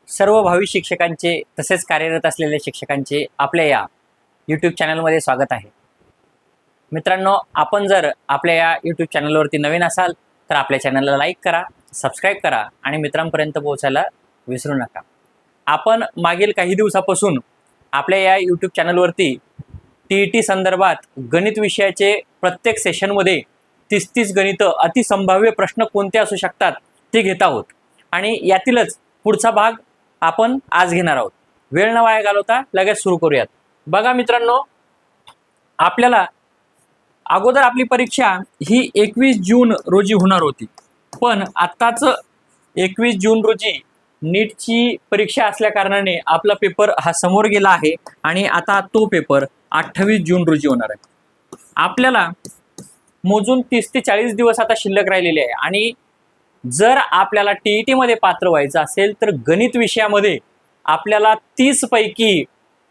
सर्व भावी शिक्षकांचे तसेच कार्यरत असलेल्या शिक्षकांचे आपल्या या यूट्यूब चॅनलमध्ये स्वागत आहे. मित्रांनो, आपण जर आपल्या या यूट्यूब चॅनलवरती नवीन असाल तर आपल्या चॅनलला लाईक करा, सबस्क्राईब करा आणि मित्रांपर्यंत पोहोचायला विसरू नका. आपण मागील काही दिवसापासून आपल्या या यूट्यूब चॅनलवरती TET संदर्भात गणित विषयाचे प्रत्येक सेशनमध्ये 30 गणितं अतिसंभाव्य प्रश्न कोणते असू शकतात ते घेत आहोत आणि यातीलच पुढचा भाग आपण आज घेणार आहोत. वेळ न वाया घालवता लगेच सुरू करूयात. बघा मित्रांनो, आपल्याला अगोदर आपली परीक्षा ही 21 जून रोजी होणार होती, पण आत्ताच 21 जून रोजी नीटची परीक्षा असल्या कारणाने आपला पेपर हा समोर गेला आहे आणि आता तो पेपर 28 जून रोजी होणार आहे. आपल्याला मोजून 30 ते 40 दिवस आता शिल्लक राहिलेले आहे आणि जर आपल्याला TET मध्ये पात्र व्हायचं असेल तर गणित विषयामध्ये आपल्याला 30 पैकी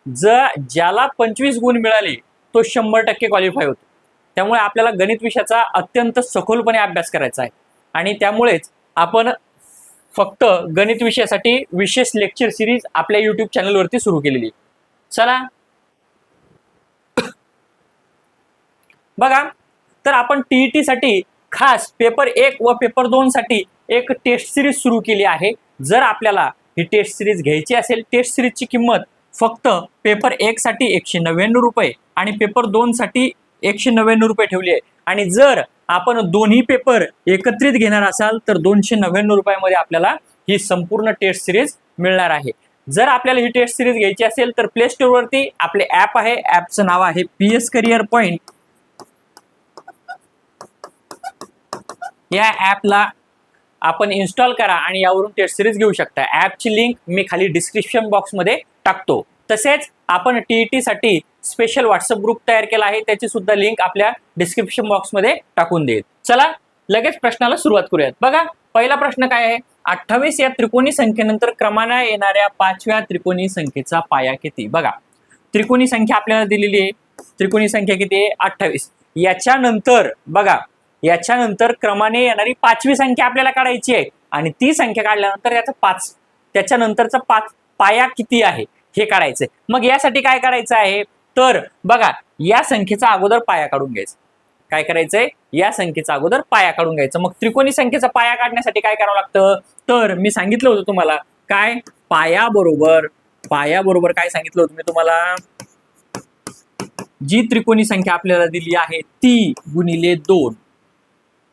ज्याला 25 गुण मिळाले तो 100% क्वालिफाय होतो. त्यामुळे आपल्याला गणित विषयाचा अत्यंत सखोलपणे अभ्यास करायचा आहे आणि त्यामुळेच आपण फक्त गणित विषयासाठी विशेष लेक्चर सिरीज आपल्या यूट्यूब चॅनलवरती सुरू केलेली. चला बघा, तर आपण TET साठी खास पेपर 1 व पेपर 2 साठी एक टेस्ट सिरीज सुरू केली आहे. जर आपल्याला ही टेस्ट सिरीज घ्यायची असेल, टेस्ट सिरीजची किंमत फक्त पेपर 1 साठी 199 रुपये आणि पेपर 2 साठी 199 रुपये ठेवली आहे आणि जर आपण दोन्ही पेपर एकत्रित घेणार असाल तर 299 रुपयामध्ये आपल्याला ही संपूर्ण टेस्ट सिरीज मिळणार आहे. जर आपल्याला ही टेस्ट सिरीज घ्यायची असेल तर प्ले स्टोर वरती आपले ऍप आहे, ऍपचं नाव आहे PS करियर पॉइंट. या ऍपला आपण इन्स्टॉल करा आणि यावरून टेस्ट सिरीज घेऊ शकता. ऍपची लिंक मी खाली डिस्क्रिप्शन बॉक्समध्ये टाकतो. तसेच आपण TET साठी स्पेशल व्हॉट्सअप ग्रुप तयार केला आहे, त्याची सुद्धा लिंक आपल्या डिस्क्रिप्शन बॉक्समध्ये टाकून देईल. चला लगेच प्रश्नाला सुरुवात करूयात. बघा, पहिला प्रश्न काय आहे? 28 या त्रिकोणी संख्येनंतर क्रमाने येणाऱ्या 5व्या त्रिकोणी संख्येचा पाया किती? बघा, त्रिकोणी संख्या आपल्याला दिलेली आहे. त्रिकोणी संख्या किती आहे? 28. याच्यानंतर बघा, याच्यानंतर क्रमाने येणारी 5वी संख्या आपल्याला काढायची आहे आणि ती संख्या काढल्यानंतर त्याच्यानंतरचा पाया किती आहे हे काढायचंय. मग यासाठी काय करायचं आहे? तर बघा, या संख्येचा अगोदर पाया काढून घ्यायचा. काय करायचंय? या संख्येचा अगोदर पाया काढून घ्यायचा. मग त्रिकोणी संख्येचा पाया काढण्यासाठी काय करावं लागतं? तर मी सांगितलं होतं तुम्हाला, काय पाया बरोबर काय सांगितलं होतं मी तुम्हाला? जी त्रिकोणी संख्या आपल्याला दिली आहे ती गुणिले 2.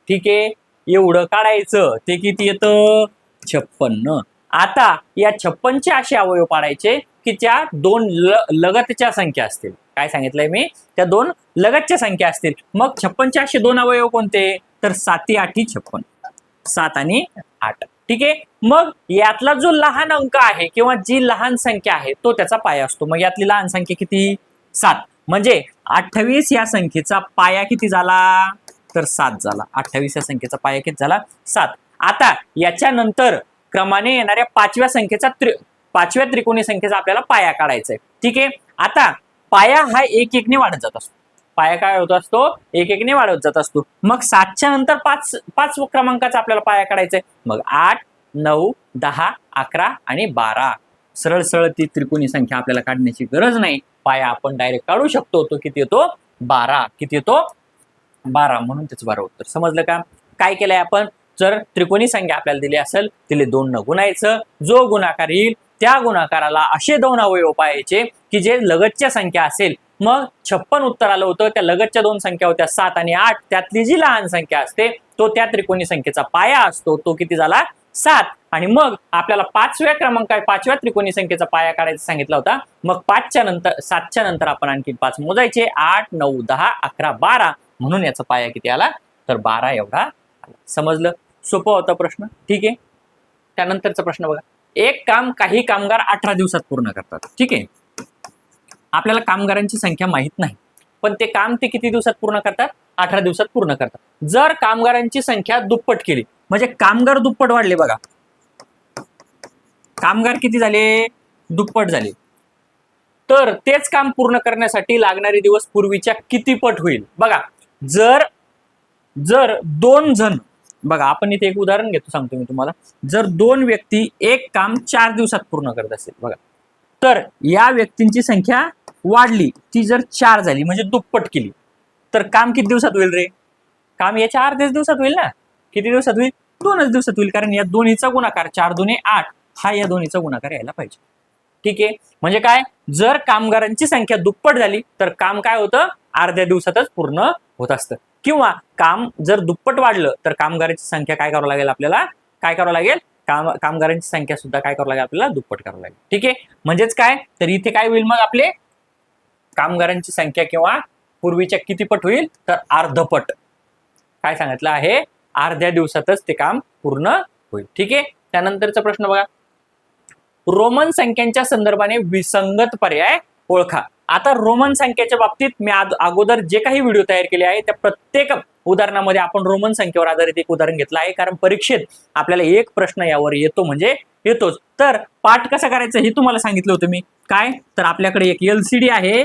ठीक आहे, एवढं काढायचं. ते किती येतं? 56. आता या 56चे असे अवयव पाडायचे की त्या दोन लगतच्या संख्या असतील. काय सांगितलंय मी? त्या दोन लगतच्या संख्या असतील. मग 56चे असे दोन अवयव कोणते? तर 7 8 56. 7 आणि 8. ठीक आहे, मग यातला जो लहान अंक आहे किंवा जी लहान संख्या आहे तो त्याचा पाया असतो. मग यातली लहान संख्या किती? 7. म्हणजे 28 या संख्येचा पाया किती झाला? तर 7 झाला. 28 या संख्येचा पाया किती झाला? 7. आता याच्यानंतर क्रमाने येणाऱ्या 5व्या संख्येचा 5व्या त्रिकोणी संख्येचा आपल्याला पाया काढायचा आहे. ठीक आहे, आता पाया हा 1 1 ने वाढत जात असतो. पाया काय होत असतो? 1 1 ने वाढत जात असतो. मग 7च्या नंतर 5 क्रमांकाचा आपल्याला पाया काढायचा आहे. मग 8 9 10 11 आणि 12. सरळ सरळ ती त्रिकोणी संख्या आपल्याला काढण्याची गरज नाही. पाया आपण डायरेक्ट काढू शकतो. तो किती येतो? 12. किती येतो? 12. म्हणून त्याचं 12 उत्तर. समजलं का? काय केलंय आपण? जर त्रिकोणी संख्या आपल्याला दिली असेल, तिले 2 न गुणायचं. जो गुणाकार येईल त्या गुणाकाराला असे 2 अवयव पाहायचे की जे लगतच्या संख्या असेल. मग 56 उत्तर आलं होतं. त्या लगतच्या 2 संख्या होत्या 7 आणि 8. त्यातली जी लहान संख्या असते तो त्या त्रिकोणी संख्येचा पाया असतो. तो किती झाला? 7. आणि मग आपल्याला 5व्या त्रिकोणी संख्येचा पाया काढायचा सांगितला होता. मग 7च्या नंतर आपण आणखी 5 मोजायचे. 8 9 10 11 12. म्हणून याचा पाया किती आला? तर 12 एवढा आला. समजलं? सोपा होता प्रश्न. ठीक आहे, त्यानंतरचा प्रश्न बघा. एक काम काही कामगार 18 दिवसात पूर्ण करतात. ठीक आहे, आपल्याला कामगारांची संख्या माहित नाही, पण ते काम ते किती दिवसात पूर्ण करतात? 18 दिवसात पूर्ण करतात. जर कामगारांची संख्या दुप्पट केली, म्हणजे कामगार दुप्पट वाढले. बघा, कामगार किती झाले? दुप्पट झाले. तर तेच काम पूर्ण करण्यासाठी लागणारे दिवस पूर्वीच्या किती पट होईल? बघा, जर 2 जण बघा आपण इथे एक उदाहरण घेतो, सांगतो मी तुम्हाला. जर दोन व्यक्ती एक काम 4 दिवसात पूर्ण करत असेल बघा, तर या व्यक्तींची संख्या वाढली, ती जर 4 झाली म्हणजे दुप्पट केली, तर काम किती दिवसात होईल रे? काम याच्या अर्ध्याच दिवसात होईल ना. किती दिवसात होईल? 2च दिवसात होईल, कारण या दोन्हीचा गुणाकार 4 दुने 8 हा या दोन्हीचा गुणाकार यायला पाहिजे. ठीक आहे, म्हणजे काय, जर कामगारांची संख्या दुप्पट झाली तर काम काय होतं, अर्ध्या दिवसातच पूर्ण होत असतं. किंवा काम जर दुप्पट वाढलं तर कामगारांची संख्या काय करावं लागेल आपल्याला, काय करावं लागेल, कामगारांची संख्या सुद्धा काय करावं लागेल आपल्याला, दुप्पट करावं लागेल. ठीक आहे, म्हणजेच काय, तर इथे काय होईल मग, आपले कामगारांची संख्या किंवा पूर्वीच्या किती पट होईल, तर अर्धपट. काय सांगितलं आहे, अर्ध्या दिवसातच ते काम पूर्ण होईल. ठीक आहे, त्यानंतरचा प्रश्न बघा, रोमन संख्यांच्या संदर्भाने विसंगत पर्याय ओळखा. आता रोमन संख्येच्या बाबतीत मी अगोदर जे काही व्हिडिओ तयार केले आहे त्या प्रत्येक उदाहरणामध्ये आपण रोमन संख्येवर आधारित एक उदाहरण घेतलं आहे, कारण परीक्षेत आपल्याला एक प्रश्न यावर येतो म्हणजे येतोच. तर पाठ कसा करायचं हे तुम्हाला सांगितलं होतं मी. काय, तर आपल्याकडे एक LCD आहे,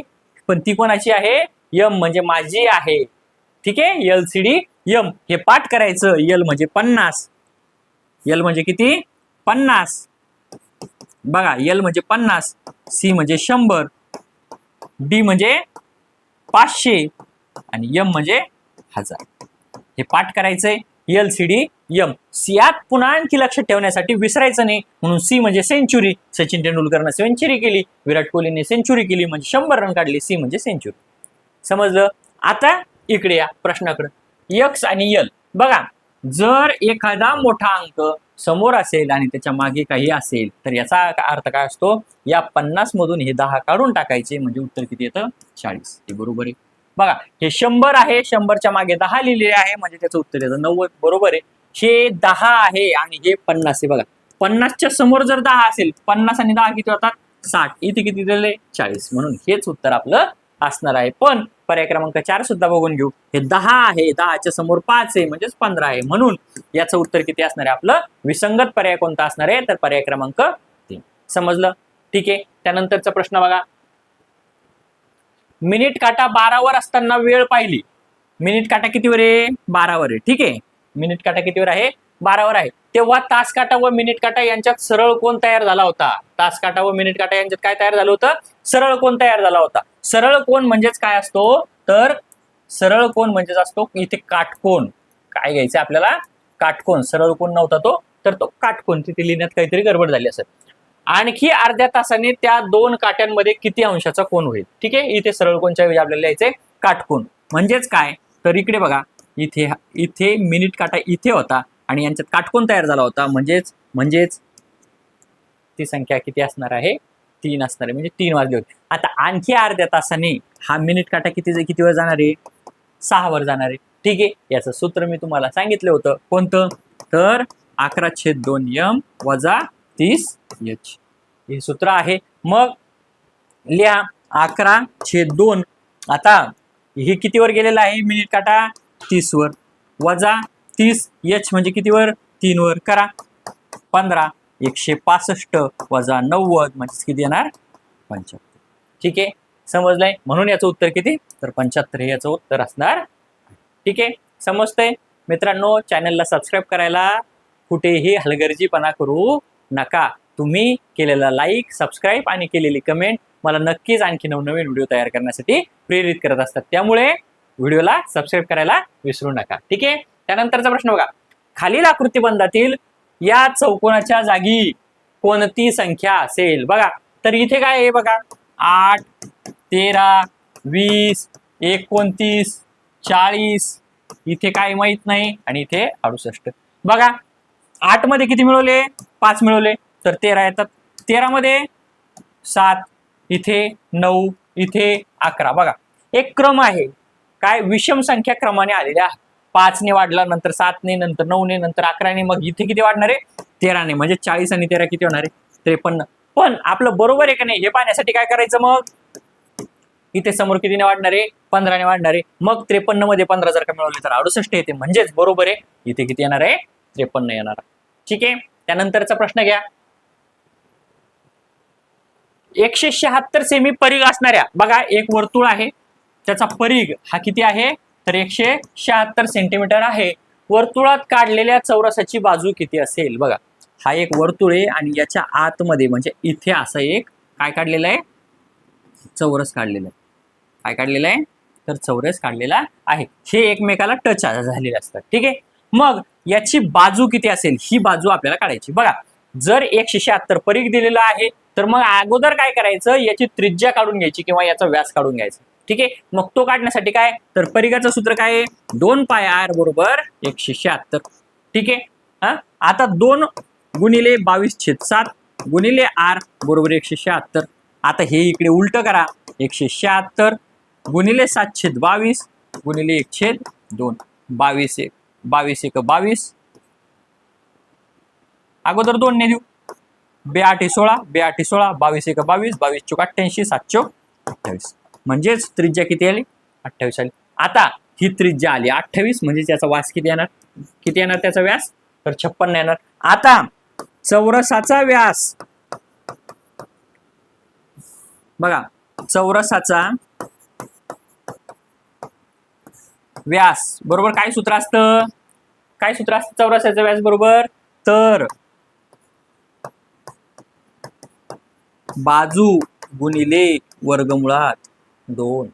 पण ती कोणाची आहे, M म्हणजे माझी आहे. ठीक आहे, LCD M हे पाठ करायचं. L म्हणजे 50, L म्हणजे किती, 50. बघा, L म्हणजे 50, C म्हणजे 100, D म्हणजे 500 आणि M म्हणजे 1000. हे पाठ करायचंय. LCD M. यात पुन्हा आणखी लक्षात ठेवण्यासाठी विसरायचं नाही म्हणून C म्हणजे सेंचुरी, सचिन तेंडुलकरनं सेंचुरी केली, विराट कोहलीने सेंचुरी केली म्हणजे 100 रन काढले, C म्हणजे सेंचुरी. समजलं. आता इकडे या प्रश्नाकडे, X आणि L. बघा, जर एखादा मोठा अंक समोर असेल आणि त्याच्या मागे काही असेल तर याचा अर्थ काय असतो, या 50 मधून हे 10 काढून टाकायचे म्हणजे उत्तर किती येतं, 40. ते बरोबर आहे. बघा, हे 100 आहे, 100च्या मागे 10 लिहिलेले आहे म्हणजे त्याचं उत्तर येतं 90. बरोबर आहे. हे 10 आहे आणि हे 50 आहे. बघा, 50च्या समोर जर 10 असेल, 50 आणि 10 किती होतात, 60. इथे किती दिले, 40. म्हणून हेच उत्तर आपलं असणार आहे. पण पर्याय क्रमांक 4 सुद्धा बघून घेऊ. हे 10 आहे, 10च्या समोर 5 आहे म्हणजेच 15 आहे, म्हणून याचं उत्तर किती असणार आहे आपलं, विसंगत पर्याय कोणता असणार आहे, तर पर्याय क्रमांक 3. समजलं. ठीक आहे, त्यानंतरचा प्रश्न बघा, मिनिट काटा 12 वर असताना वेळ पाहिली. मिनिट काटा कितीवर आहे, 12 वर आहे. ठीक आहे, मिनिट काटा कितीवर आहे, 12 वर आहे. तेव्हा तास काटा व मिनिट काटा यांच्यात सरळ कोन तयार झाला होता. तास काटा व मिनिट काटा यांच्यात काय तयार झालं होतं, सरळ कोन तयार झाला होता. सरळ कोन म्हणजेच काय असतो, तर सरळ कोन म्हणजेच असतो इथे काटकोन. काय घ्यायचं आपल्याला, काटकोन. सरळ कोन नव्हता तो, तर तो काटकोन. तिथे लिहिण्यात काहीतरी गडबड झाली असेल. आणखी अर्ध्या तासाने त्या दोन काट्यांमध्ये किती अंशाचा कोन होईल. ठीक आहे, इथे सरळ कोनच्या ऐवजी आपल्याला लिहायचंय काटकोन. म्हणजेच काय, तर इकडे बघा, इथे मिनिट काटा इथे होता आणि यांच्यात काटकोन तयार झाला होता, म्हणजेच ती संख्या किती असणार आहे, 3 असणार आहे, म्हणजे 3 वाजले होते. आता आणखी अर्ध्या तासाने हा मिनिट काटा किती वर जाणार आहे, 6 वर जाणार आहे. ठीक आहे, याचं सूत्र मी तुम्हाला सांगितलं होतं. कोणतं, तर 11/2 m वजा 30h हे सूत्र आहे. मग लिहा 11/2. आता हे कितीवर गेलेलं आहे मिनिट काटा, 30 वर, वजा 30h म्हणजे कितीवर, 3 वर. करा 15, 165 वजा 90 म्हणजे किती येणार, 75. ठीक आहे, समजलंय. म्हणून याचं उत्तर किती, तर 75 हे याचं उत्तर असणार. ठीक आहे, समजतंय मित्रांनो. चॅनलला सबस्क्राईब करायला कुठेही हलगर्जीपणा करू नका. तुम्ही केलेला लाईक, सबस्क्राईब आणि केलेली कमेंट मला नक्कीच आणखी नवनवीन व्हिडिओ तयार करण्यासाठी प्रेरित करत असतात. त्यामुळे व्हिडिओला सबस्क्राईब करायला विसरू नका. ठीक आहे, त्यानंतरचा प्रश्न बघा, खालील आकृतिबंधातील या चौकोनाच्या जागी कोणती संख्या असेल. बघा, तर इथे काय आहे बघा, 8, 13, 20, 29, 40. इथे काय माहित नाही आणि इथे 68. बघा, 8 मध्ये किती मिळवले, 5 मिळवले, तर 13 येतात. 13 मध्ये 7, इथे 9, इथे 11. बघा, एक क्रम आहे, काय विषम संख्या क्रमाने आलेल्या. 5 ने वाढला, नंतर 7 ने, नंतर 9 ने, नंतर 11 ने, मग इथे किती वाढणार आहे, 13 ने. म्हणजे 40 आणि 13 किती होणार आहे, 53. पण आपलं बरोबर आहे का नाही हे पाहण्यासाठी काय करायचं, मग इथे समोर कितीने वाढणार आहे, 15 ने वाढणार आहे. मग 53 मध्ये 15 जर का मिळवले तर 68 येते, म्हणजेच बरोबर आहे. इथे किती येणार आहे, 53 येणार. ठीक आहे, त्यानंतरचा प्रश्न घ्या, 176 सेमी परिघ असणाऱ्या. बघा, एक वर्तुळ आहे, त्याचा परिघ हा किती आहे, तर 176 सेंटीमीटर आहे. वर्तुळात काढलेल्या चौरसाची बाजू किती असेल? बघा, हा एक वर्तुळ आहे आणि याच्या आतमध्ये म्हणजे इथे असं एक काय काढलेलं आहे? चौरस काढलेलं आहे. काय काढलेलं आहे? तर चौरस काढलेला आहे. हे एकमेकाला टच झालेले असतात. ठीक आहे. मग याची बाजू किती असेल ही बाजू आपल्याला काढायची. बघा, जर 176 परिघ दिलेला आहे तर मग अगोदर काय करायचं, याची त्रिज्या काढून घ्यायची किंवा याचा व्यास काढून घ्यायचा. ठीक आहे. मग तो काढण्यासाठी काय, तर परिघाचं सूत्र काय आहे, 2 पाय r बरोबर 176. ठीक आहे. आता 2 गुणिले 22/7 गुणिले r बरोबर 176. आता हे इकडे उलट करा, 176 गुणिले 7/22 गुणिले 1/2. 22 एक 22. अगोदर 2 ने देऊ, 2 16 2 16 22 एक 22 22 चोक 88 7 चोक 28. म्हणजेच त्रिज्या किती आली? 28 आली. आता ही त्रिज्या आली 28 म्हणजे त्याचा व्यास किती येणार? किती येणार त्याचा व्यास? तर 56 येणार. आता चौरसाचा व्यास बघा, चौरसाचा व्यास बरोबर काय सूत्र असतं? काय सूत्र असतं चौरसाचा व्यास बरोबर? तर बाजू गुणिले वर्गमुळात 2.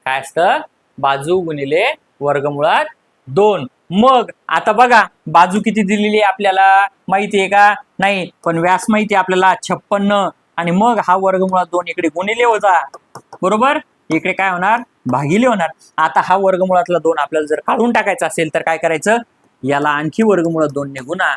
काय असतं? बाजू गुणिले वर्गमुळात 2. मग आता बघा, बाजू किती दिलेली आहे आपल्याला माहिती आहे का? नाही, पण व्यास माहिती आहे आपल्याला 56. आणि मग हा वर्गमुळात 2 इकडे गुणिले होता, बरोबर? इकडे काय होणार? भागिले होणार. आता हा वर्गमुळातला 2 आपल्याला जर काढून टाकायचा असेल तर काय करायचं, याला आणखी वर्गमुळात 2 ने गुणा.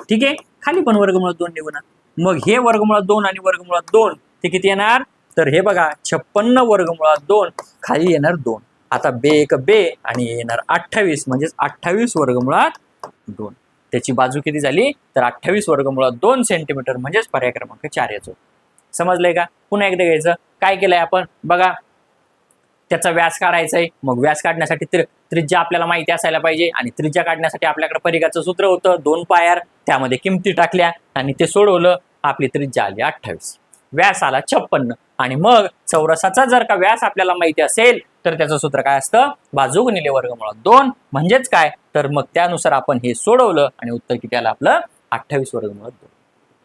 ठीक आहे. खाली पण वर्गमुळात 2 ने गुणा. मग हे वर्गमुळात 2 आणि वर्गमुळात 2 ते किती येणार? तर हे बघा, 56 वर्गमुळात 2 खाली येणार 2. आता बे एक बे आणि येणार 28 म्हणजे 28 वर्गमुळात 2. त्याची बाजू किती झाली? तर 28 वर्गमुळात 2 सेंटीमीटर म्हणजेच पर्याय क्रमांक 4 याचा. समजलंय का? पुन्हा एकदा घ्यायचं. काय केलंय आपण? बघा, त्याचा व्यास काढायचा आहे. मग व्यास काढण्यासाठी त्रिज्या आपल्याला माहिती असायला पाहिजे आणि त्रिज्या काढण्यासाठी आपल्याकडे परिघाचं सूत्र होतं 2 पाय r. त्यामध्ये किमती टाकल्या आणि ते सोडवलं. आपली त्रिज्या आली 28, व्यास आला 56. आणि मग चौरसाचा जर का व्यास आपल्याला माहिती असेल तर त्याचं सूत्र काय असतं? बाजू गुणिले वर्गमुळात 2. म्हणजेच काय, तर मग त्यानुसार आपण हे सोडवलं आणि उत्तर किती आलं आपलं? 28 वर्गमुळात 2.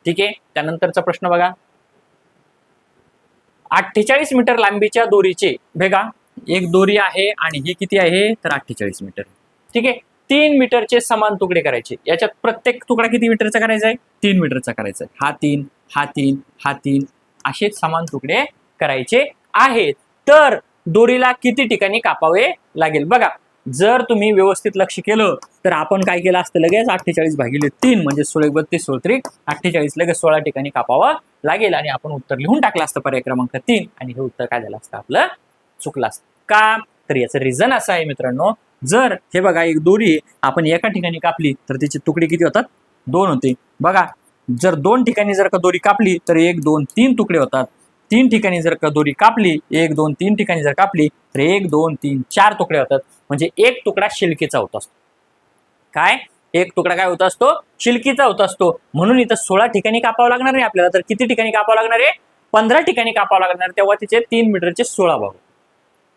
ठीक आहे. त्यानंतरचा प्रश्न बघा, 48 मीटर लांबीच्या दोरीचे बघा, एक दोरी आहे आणि ही किती आहे? तर 48 मीटर. ठीक आहे. 3 मीटरचे समान तुकडे करायचे. याच्यात प्रत्येक तुकडा किती मीटरचा करायचा आहे? 3 मीटरचा करायचा आहे. हा 3 हा 3 हा 3 असे समान तुकडे करायचे आहेत. तर दोरीला किती ठिकाणी कापावे लागेल? बघा, जर तुम्ही व्यवस्थित लक्ष केलं तर आपण काय केलं असतं, लगेच 48/3 म्हणजे 16 32 16 48 लगेच 16 ठिकाणी कापावं लागेल आणि आपण उत्तर लिहून टाकलं असतं पर्याय क्रमांक 3 आणि हे उत्तर काय झालं असतं आपलं? चुकलं असतं. का? तर याचं रिझन असं आहे मित्रांनो, जर हे बघा, एक दोरी आपण एका ठिकाणी कापली तर त्याचे तुकडे किती होतात? 2 होते. बघा, जर 2 ठिकाणी जर का दोरी कापली तर 1 2 3 तुकडे होतात. 3 ठिकाणी जर का दोरी कापली, 1 2 3 ठिकाणी जर कापली तर 1 2 3 4 तुकडे होतात. म्हणजे एक तुकडा शिल्कीचा होत असतो. काय? एक तुकडा काय होत असतो? शिल्कीचा होत असतो. म्हणून इथं 16 ठिकाणी कापावं लागणार नाही आपल्याला, तर किती ठिकाणी कापावं लागणार आहे? 15 ठिकाणी कापावं लागणार. तेव्हा तिचे 3 मीटरचे 16 भाग.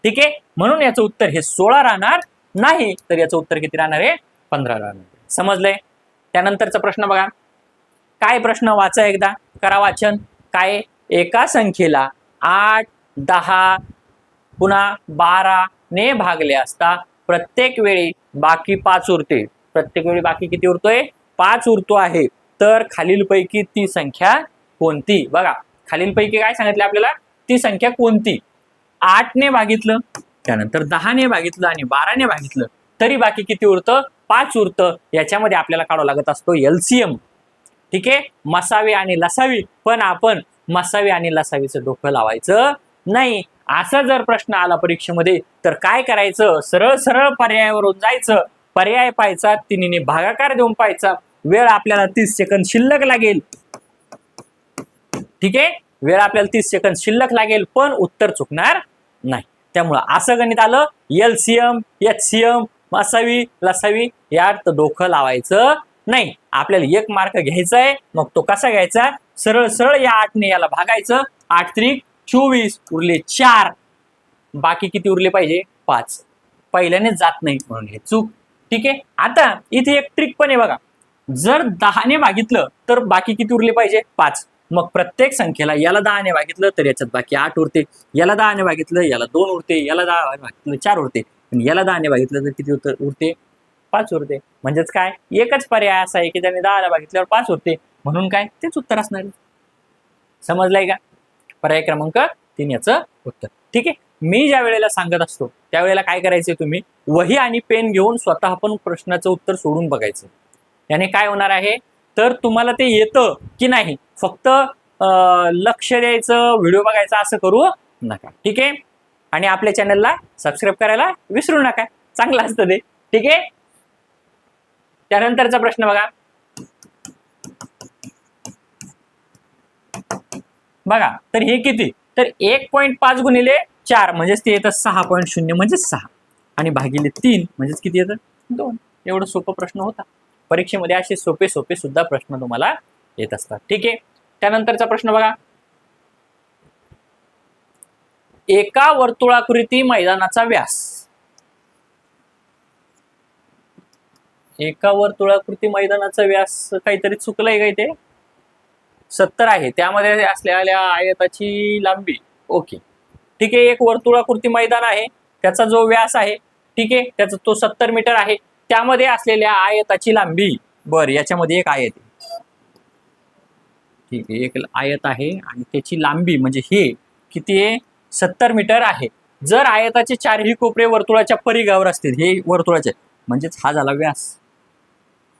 ठीक आहे. म्हणून याचं उत्तर हे 16 राहणार नाही, तर याचं उत्तर किती राहणार आहे? 15 राहणार. समजलंय? त्यानंतरचा प्रश्न बघा, काय प्रश्न वाचा एकदा, करा वाचन. काय? एका संख्येला 8 10 पुन्हा 12 ने भागले असता प्रत्येक वेळी बाकी 5 उरते. प्रत्येक वेळी बाकी किती उरतोय? 5 उरतो आहे. तर खालीलपैकी ती संख्या कोणती? बघा, खालीलपैकी काय सांगितलं आपल्याला? ती संख्या कोणती? 8 ने भागितलं, त्यानंतर 10 ने भागितलं आणि 12 ने भागितलं तरी बाकी किती उरतं? 5 उरतं. याच्यामध्ये आपल्याला काढावं लागत असतो एलसीएम. ठीक आहे. मसावी आणि लसावी. पण आपण मसावी आणि लसावीचं डोकं लावायचं नाही. असा जर प्रश्न आला परीक्षेमध्ये तर काय करायचं? सरळ सरळ पर्यायावरून जायचं, पर्याय पाहायचा, 3 ने भागाकार देऊन पाहायचा. वेळ आपल्याला 30 सेकंद शिल्लक लागेल. ठीक आहे. वेळ आपल्याला 30 सेकंद शिल्लक लागेल, पण उत्तर चुकणार नाही. त्यामुळं असं गणित आलं, एलसीएम एचसीएम मसावी लसावी यात डोकं लावायचं नाही. आपल्याला 1 मार्क घ्यायचा आहे. मग तो कसा घ्यायचा? सरळ सरळ या 8 ने याला भागायचं. 8 त्रिक 24 उरले 4. बाकी किती उरले पाहिजे? 5. पहिल्याने जात नाही म्हणून हे चूक. ठीक आहे. आता इथे एक ट्रिक पण आहे बघा, जर 10 ने भागितलं तर बाकी किती उरले पाहिजे? 5. मग प्रत्येक संख्येला याला 10 ने भागितलं तर याच्यात बाकी 8 उरते, याला 10 ने भागितलं याला 2 उरते, याला 10 ने भागितलं 4 उरते, आणि याला 10 ने भागितलं तर किती उरते? 5 उरते. म्हणजेच काय, एकच पर्याय असा आहे की त्याने 10 ने भागितल्यावर 5 उरते, म्हणून काय तेच उत्तर असणार आहे. समजलंय का? पर्याय क्रमांक 3 याचं उत्तर. ठीक आहे. मी ज्या वेळेला सांगत असतो त्यावेळेला काय करायचे, तुम्ही वही आणि पेन घेऊन स्वतः पण प्रश्नाचं उत्तर सोडून बघायचं. याने काय होणार आहे, तर तुम्हाला ते येतं की नाही फक्त लक्ष द्यायचं, व्हिडिओ बघायचा असं करू नका. ठीक आहे. आणि आपल्या चॅनलला सबस्क्राईब करायला विसरू नका, चांगलं असतं ते. ठीक आहे. त्यानंतरचा प्रश्न बघा. बघा, तर हे किती, तर 1.5 गुणिले 4 म्हणजेच ते येतं 6.0 म्हणजे 6, आणि भागिले 3 म्हणजेच किती येतं? 2. एवढं सोपं प्रश्न होता. परीक्षेमध्ये असे सोपे सोपे सुद्धा प्रश्न तुम्हाला येत असतात. ठीक आहे. त्यानंतरचा प्रश्न बघा. एका वर्तुळाकृती मैदानाचा व्यास, एका वर्तुळाकृती मैदानाचा व्यास काहीतरी चुकलंय का इथे? 70 आहे. त्यामध्ये असलेल्या आयताची लांबी. ओके, ठीक आहे. एक वर्तुळाकृती मैदान आहे, त्याचा जो व्यास आहे, ठीक आहे, त्याचा तो 70 मीटर आहे. त्यामध्ये असलेल्या आयताची लांबी, बर याच्यामध्ये एक आयत आहे, ठीक आहे, एक आयत आहे आणि त्याची लांबी म्हणजे हे किती आहे? 70 मीटर आहे. जर आयताचे चारही कोपरे वर्तुळाच्या परिघावर असतील, हे वर्तुळाचे, म्हणजेच हा झाला व्यास.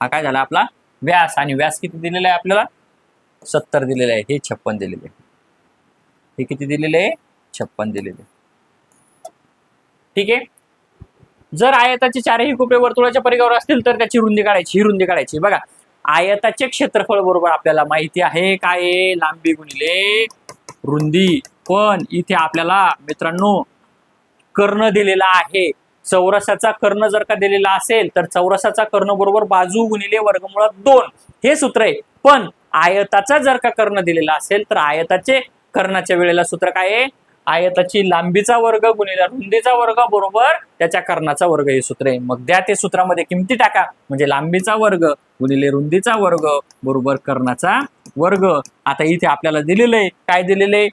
हा काय झाला आपला? व्यास. आणि व्यास किती दिलेला आहे आपल्याला? 70 दिलेलं आहे. हे 56 दिलेले आहे. हे किती दिलेले आहे? 56 दिलेले. ठीक आहे. जर आयताचे चारही कोपरे वर्तुळाच्या परिघावर असतील तर त्याची रुंदी काढायची. ही रुंदी काढायची. बघा, आयताचे क्षेत्रफळ बरोबर आपल्याला माहिती आहे काय आहे? लांबी गुणिले रुंदी. पण इथे आपल्याला मित्रांनो कर्ण दिलेला आहे. चौरसाचा कर्ण जर का दिलेला असेल तर चौरसाचा कर्ण बरोबर बाजू गुणिले वर्गमुळात 2 हे सूत्र आहे. पण आयताचा जर का कर्ण दिलेला असेल तर आयताचे कर्णाच्या वेळेला सूत्र काय आहे? आयताची लांबीचा वर्ग गुणिले रुंदीचा वर्ग बरोबर त्याच्या कर्णाचा वर्ग हे सूत्र आहे. मग द्या ते सूत्रामध्ये किमती टाका, म्हणजे लांबीचा वर्ग गुणिले रुंदीचा वर्ग बरोबर कर्णाचा वर्ग. आता इथे आपल्याला दिलेलं आहे काय? दिलेलं आहे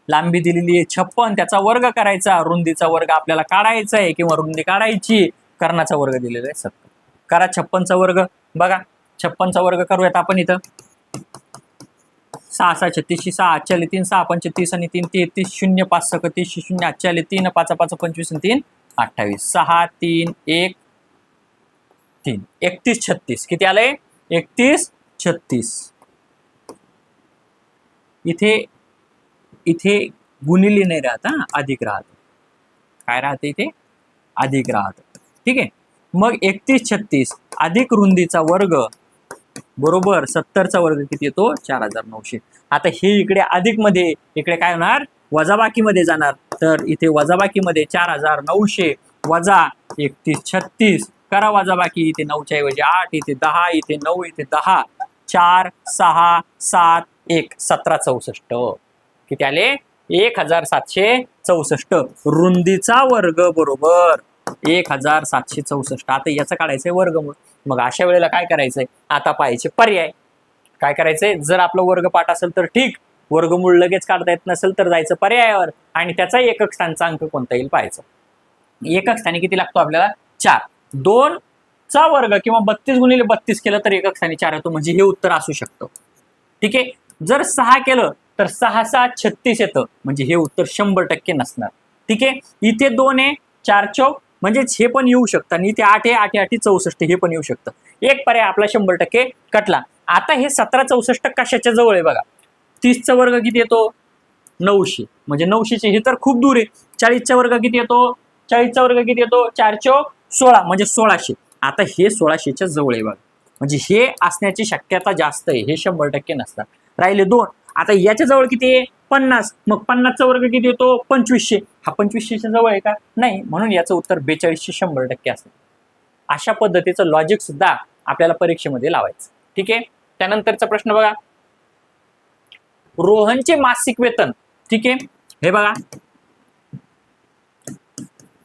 लांबी दिलेली आहे 56, त्याचा वर्ग करायचा, रुंदीचा वर्ग आपल्याला काढायचा आहे किंवा रुंदी काढायची, कर्णाचा वर्ग दिलेला आहे 70. करा 56चा वर्ग. बघा 56चा वर्ग करूयात आपण इथं. 6 6 36 6 8 3 6 5 30 आणि 3 33 0 5 6 30 0 8 3 5 5 25 3 28 6 3 1 3 31 36 किती आलंय? 31 36. इथे इथे गुणिले नाही राहत, अधिक राहत. काय राहते इथे? अधिक राहत. ठीक आहे. मग 31 36 अधिक रुंदीचा वर्ग बरोबर 70चा वर्ग किती येतो? 4900. आता हे इकडे अधिक मध्ये, इकडे काय होणार? वजाबाकी मध्ये जाणार. तर इथे वजाबाकी मध्ये 4900 वजा 31 36 करा वजाबाकी. इथे 9च्या ऐवजी 8, इथे 10, इथे 9, इथे 10, 4 6 7 1 17 64 किती आले? 1764. रुंदीचा वर्ग बरोबर 1764. आता याचं काढायचंय वर्गमूळ. मग अशा वेळेला काय करायचंय? आता पाहायचे पर्याय. काय करायचंय? जर आपलं वर्गपाठ असेल तर ठीक, वर्गमूळ लगेच काढता येत नसेल तर जायचं पर्यायावर आणि त्याचा एकक स्थानचा अंक कोणता येईल पाहायचं. एकक स्थानी किती लागतो आपल्याला? 4. 2 चा वर्ग किंवा 32 गुणिले 32 केलं तर एकक स्थानी 4 येतो, म्हणजे हे उत्तर असू शकतं. ठीक आहे. जर 6 केलं तर 6 6 36 येतं, म्हणजे हे उत्तर 100% नसणार. ठीक आहे. इथे 2 आहे, 4 चौक म्हणजे हे पण येऊ शकतं, आणि इथे 8 आहे, 8 8 64 हे पण येऊ शकतं. एक पर्याय आपला 100% कटला. आता हे 17 64 कशाच्या जवळ आहे बघा. 30चा वर्ग किती येतो? 900, म्हणजे 900चे हे तर खूप दूर आहे. 40चा वर्ग किती येतो? 40चा वर्ग किती येतो? 4 चौक 16 म्हणजे 1600. आता हे 1600च्या जवळ आहे बघा, म्हणजे हे असण्याची शक्यता जास्त आहे, हे 100% नसतात. राहिले 2. आता याच्या जवळ किती आहे? 50. मग 50चा वर्ग किती येतो? 2500. हा 2500च्या जवळ आहे का? नाही, म्हणून याचं उत्तर 4200 100% असेल. अशा पद्धतीचं लॉजिक सुद्धा आपल्याला परीक्षेमध्ये लावायचं. ठीक आहे. त्यानंतरचा प्रश्न बघा. रोहनचे मासिक वेतन. ठीक आहे. हे बघा,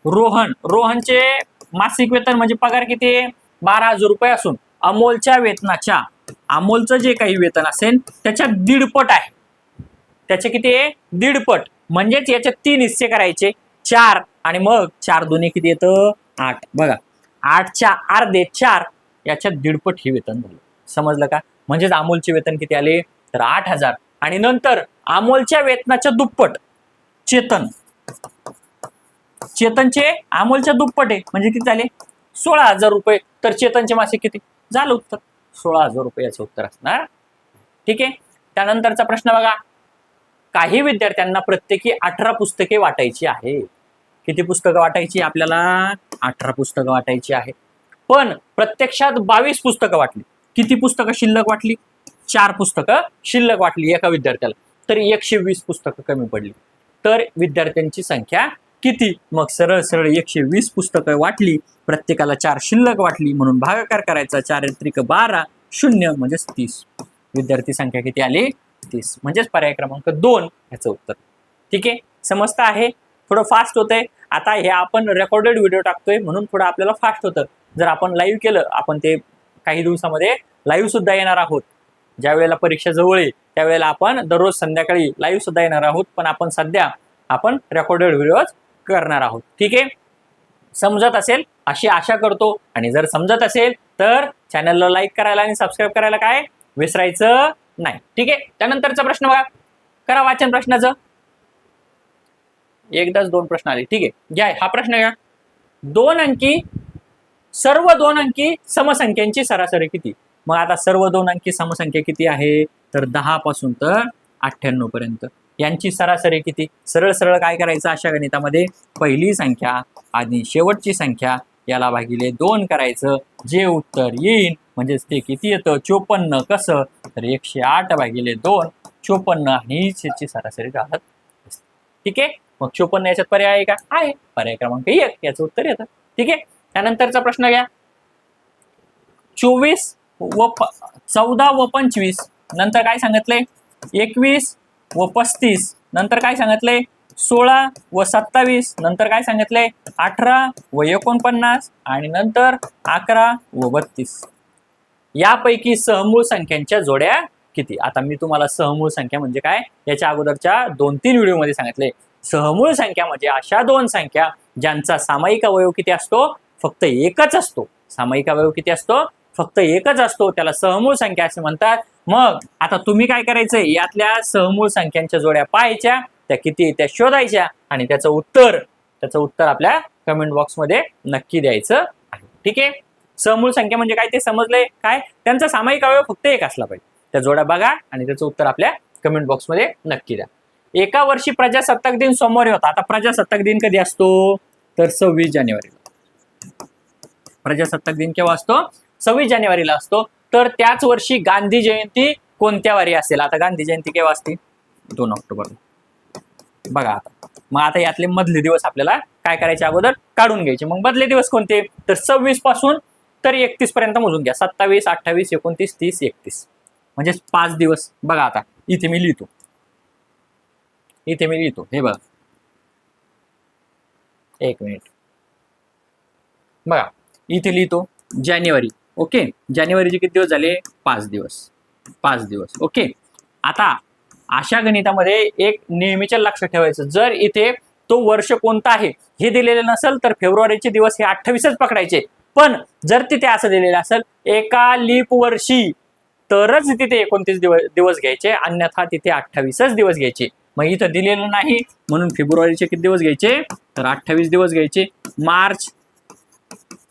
रोहनचे मासिक वेतन म्हणजे पगार किती आहे 12,000 रुपये असून अमोलच्या वेतनाच्या अमोलचं जे काही वेतन असेल त्याच्या दीडपट आहे. त्याचे किती आहे 1.5 म्हणजेच याचे 3 हिस्से करायचे 4 आणि मग 4 दोन्ही किती येतं 8. बघा 8च्या अर्धे 4 याच्या 1.5 ही वेतन झालं. समजलं का? म्हणजेच अमोलचे वेतन किती आले तर 8,000 आणि नंतर अमोलच्या वेतनाच्या दुप्पट चेतनचे अमोलच्या दुप्पट आहे म्हणजे किती झाले 16,000 रुपये. तर चेतनचे मासिक किती झालं उत्तर 16,000 रुपये याचं उत्तर असणार. ठीक आहे. त्यानंतरचा प्रश्न बघा. काही विद्यार्थ्यांना प्रत्येकी 18 पुस्तके वाटायची आहे. किती पुस्तकं वाटायची आपल्याला 18 पुस्तकं वाटायची आहे. पण प्रत्यक्षात 22 पुस्तकं वाटली. किती पुस्तकं शिल्लक वाटली 4 पुस्तकं शिल्लक वाटली एका विद्यार्थ्याला. तर 120 पुस्तकं कमी पडली. तर विद्यार्थ्यांची संख्या किती? मग सरळ सरळ 120 पुस्तकं वाटली प्रत्येकाला 4 शिल्लक वाटली म्हणून भागाकार करायचा 4×12 0 म्हणजेच 30. विद्यार्थी संख्या किती आली 30 म्हणजेच पर्याय क्रमांक 2 ह्याचं उत्तर. ठीक आहे. समजतं आहे. थोडं फास्ट होतंय. आता हे आपण रेकॉर्डेड व्हिडिओ टाकतोय म्हणून थोडं आपल्याला फास्ट होतं. जर आपण लाईव्ह केलं आपण ते काही दिवसामध्ये लाईव्ह सुद्धा येणार आहोत. ज्या वेळेला परीक्षा जवळ आहे त्यावेळेला आपण दररोज संध्याकाळी लाईव्ह सुद्धा येणार आहोत. पण आपण सध्या रेकॉर्डेड व्हिडिओ करणार आहोत. ठीक आहे. समजत असेल अशी आशा करतो आणि जर समजत असेल तर चॅनलला लाईक करायला आणि सबस्क्राईब करायला काय विसरायचं नाही. ठीक आहे. त्यानंतरचा प्रश्न बघा. करा वाचन प्रश्नाचं. एकदाच 2 प्रश्न आले. ठीक आहे. घ्या हा प्रश्न घ्या. सर्व 2 अंकी समसंख्यांची सरासरी किती? मग आता सर्व 2 अंकी समसंख्या किती आहे तर 10 पासून तर 98 पर्यंत. यांची सरासरी किती? सरळ सरळ काय करायचं अशा गणितामध्ये पहिली संख्या आणि शेवटची संख्या याला भागिले 2 करायचं. जे उत्तर येईल म्हणजेच ते किती येतं 54. कसं तर 108 भागिले 2 54 आणि याची सरासरी राहत. ठीक आहे. मग 54 याच्यात पर्याय आहे का? आहे. पर्याय क्रमांक 1 याचं उत्तर येतं. ठीक आहे. त्यानंतरचा प्रश्न घ्या. 14 व 25 नंतर काय सांगितलंय 21 व 35 नंतर काय सांगितलंय 16 व 27 नंतर काय सांगितलंय 18 व 49 आणि नंतर 11 व 32. यापैकी सहमूळ संख्यांच्या जोड्या किती? आता मी तुम्हाला सहमूळ संख्या म्हणजे काय याच्या अगोदरच्या 2-3 व्हिडिओमध्ये सांगितले. सहमूळ संख्या म्हणजे अशा 2 संख्या ज्यांचा सामायिक अवयव किती असतो फक्त एकच असतो. सामायिक अवयव किती असतो फक्त एकच असतो. त्याला सहमूळ संख्या असे म्हणतात. मग आता तुम्ही काय करायचंय यातल्या सहमूळ संख्यांच्या जोड्या पाहायच्या त्या किती त्या शोधायच्या आणि त्याचं उत्तर आपल्या कमेंट बॉक्समध्ये नक्की द्यायचं आहे. ठीक आहे. सहमूळ संख्या म्हणजे काय ते समजलंय काय? त्यांचा सामायिक अवयव फक्त एक असला पाहिजे. त्या जोड्या बघा आणि त्याचं उत्तर आपल्या कमेंट बॉक्समध्ये नक्की द्या. एका वर्षी प्रजासत्ताक दिन सोमवारी होता. आता प्रजासत्ताक दिन कधी असतो तर 26 जानेवारीला. प्रजासत्ताक दिन केव्हा असतो 26 जानेवारीला असतो. तर त्याच वर्षी गांधी जयंती कोणत्या वारी असेल? आता गांधी जयंती केव्हा असते 2 ऑक्टोबर. बघा मग आता यातले मधले दिवस आपल्याला काय करायचे अगोदर काढून घ्यायचे. मग मधले दिवस कोणते तर 26 पासून तर 31 पर्यंत मोजून घ्या. 27 28 29 30 31 म्हणजे 5 दिवस. बघा आता इथे मी लिहितो हे बघा 1 मिनिट. बघा इथे लिहितो जानेवारी. ओके. जानेवारीचे किती दिवस झाले 5 दिवस. ओके. आता अशा गणितामध्ये एक नेहमीच्या लक्षात ठेवायचं जर इथे तो वर्ष कोणता आहे हे दिलेलं नसेल तर फेब्रुवारीचे दिवस हे 28च पकडायचे. पण जर तिथे असं दिलेलं असेल एका लीप वर्षी तरच तिथे 29 दिवस घ्यायचे अन्यथा तिथे 28च दिवस घ्यायचे. मग इथं दिलेलं नाही म्हणून फेब्रुवारीचे किती दिवस घ्यायचे तर 28 दिवस घ्यायचे.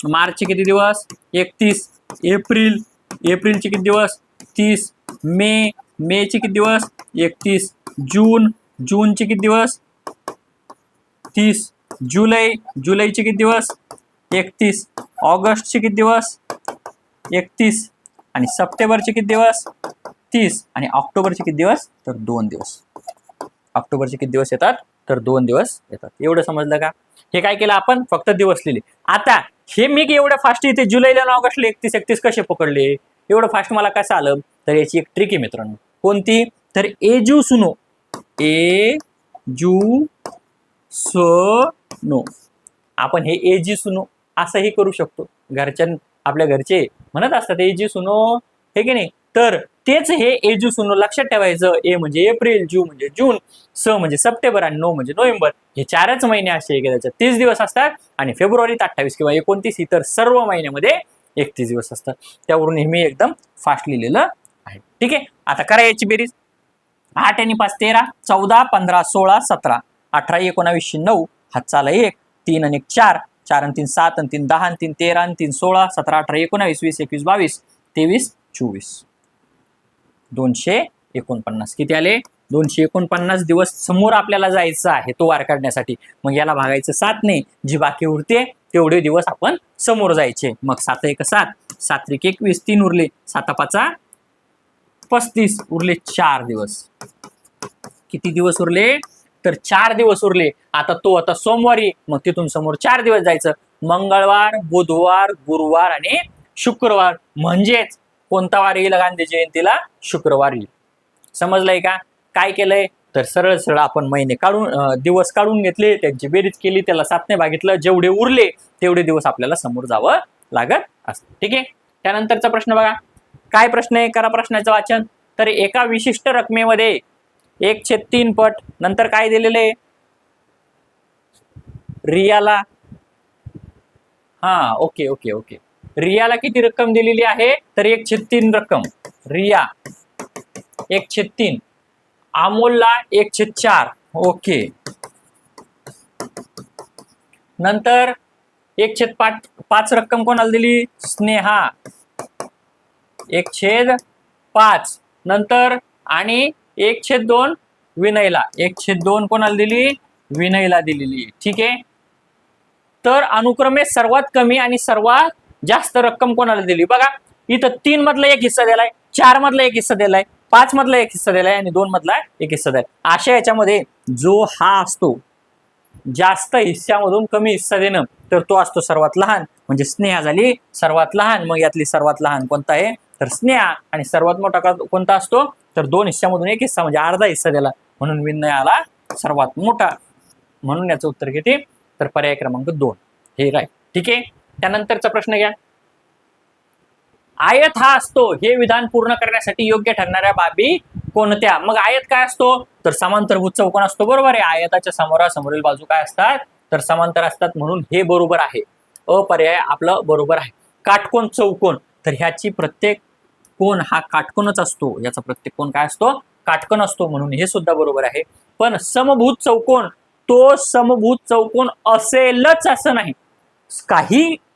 मार्चचे किती दिवस 31. एप्रिलचे किती दिवस 30. मेचे किती दिवस 31. जूनचे किती दिवस 30. जुलैचे किती दिवस 31. ऑगस्टचे किती दिवस 31 आणि सप्टेंबरचे किती दिवस 30 आणि ऑक्टोबरचे किती दिवस तर 2 दिवस. ऑक्टोबरचे किती दिवस येतात तर 2 दिवस येतात. एवढं समजलं का? हे काय केलं आपण फक्त दिवस लिहिले. आता हे मी एवढं फास्ट इथे जुलैला आणि ऑगस्टला 31 कसे पकडले एवढं फास्ट मला कसं आलं तर याची एक ट्रिक आहे मित्रांनो. कोणती तर एजू सुनो आपण हे एजी सुनो असंही करू शकतो. आपल्या घरचे म्हणत असतात एजी सुनो, हे की नाही, तर तेच हे एजू सुनो लक्षात ठेवायचं. ए म्हणजे एप्रिल, जू म्हणजे जून, स म्हणजे सप्टेंबर आणि नो म्हणजे नोव्हेंबर. हे 4च महिने असे की त्याच्यात 30 दिवस असतात आणि फेब्रुवारीत 28 किंवा 29, इतर सर्व महिन्यामध्ये 31 दिवस असतात. त्यावरून हे मी एकदम फास्ट लिहिलेलं आहे. ठीक आहे, आता करा याची बेरीज. 8 आणि 5 13, 14 15 16 17 18 19 9, हातचा आला 1, 3 आणि 4, 4 आणि 3 7 आणि 3 10 आणि 3 13 आणि 3 16 17 18 19 20 21 22 23 24, 249. किती आले? 249 दिवस समोर आपल्याला जायचं आहे तो वार काढण्यासाठी. मग याला भागायचं 7 ने, जी बाकी उरते तेवढे दिवस आपण समोर जायचे. मग 7 1 7, 7 3 21, 3 उरले, 7 5 35, उरले 4 दिवस. किती दिवस उरले? तर 4 दिवस उरले. आता सोमवारी, मग तिथून समोर 4 दिवस जायचं. मंगळवार, बुधवार, गुरुवार आणि शुक्रवार. म्हणजेच कोणता वार येईल गांधी जयंतीला? शुक्रवार येईल. समजलंय का? काय केलंय? तर सरळ सरळ आपण महिने काढून, दिवस काढून घेतले, त्यांची बेरीज केली, त्याला 7 ने भागितलं, जेवढे उरले तेवढे दिवस आपल्याला समोर जावं लागत असतं. ठीक आहे, त्यानंतरचा प्रश्न बघा. काय प्रश्न आहे? करा प्रश्नाचं वाचन. तर एका विशिष्ट रकमेमध्ये 1/3 पट, नंतर काय दिलेले? रियाला, हा ओके ओके ओके, रियाला किती रक्कम दिलेली आहे? तर 1/3 रक्कम. रिया 1/3, अमोलला 1/4. ओके, नंतर 1/5 रक्कम कोणाला दिली? स्नेहा 1/5. नंतर आणि 1/2 विनयला. 1/2 कोणाला दिली? विनयला दिलेली. ठीक आहे, तर अनुक्रमे सर्वात कमी आणि सर्वात जास्त रक्कम कोणाला दिली? बघा, इथं 3 मधला एक हिस्सा दिलाय, 4 मधला एक हिस्सा दिलाय, 5 मधला एक हिस्सा दिलाय आणि 2 मधला एक हिस्सा दिलाय. अशा याच्यामध्ये जो हा असतो जास्त हिस्स्यामधून कमी हिस्सा देणं, तर तो असतो सर्वात लहान. म्हणजे स्नेहा झाली सर्वात लहान. मग यातली सर्वात लहान कोणता आहे? तर स्नेहा. आणि सर्वात मोठा कोणता असतो? तर 2 हिस्स्यामधून एक हिस्सा, म्हणजे अर्धा हिस्सा दिला, म्हणून विनयाला सर्वात मोठा. म्हणून याचं उत्तर किती? तर पर्याय क्रमांक 2 हे राईट. ठीक आहे, त्यानंतरचा प्रश्न घ्या. आयत हा असतो हे विधान पूर्ण करण्यासाठी योग्य ठरणाऱ्या बाबी कोणत्या? मग आयत काय असतो? तर समांतरभुज चौकोन असतो. बरोबर आहे, आयताच्या समोरासमोरील बाजू काय असतात? तर समांतर असतात, म्हणून हे बरोबर आहे. पर्याय आपलं बरोबर आहे. काटकोन चौकोन, तर ह्याची प्रत्येक कोण हा काटकोनच असतो. याचा प्रत्येक कोण काय असतो? काटकोन असतो, म्हणून हे सुद्धा बरोबर आहे. पण समभुज चौकोन, तो समभुज चौकोन असेलच असं नाही.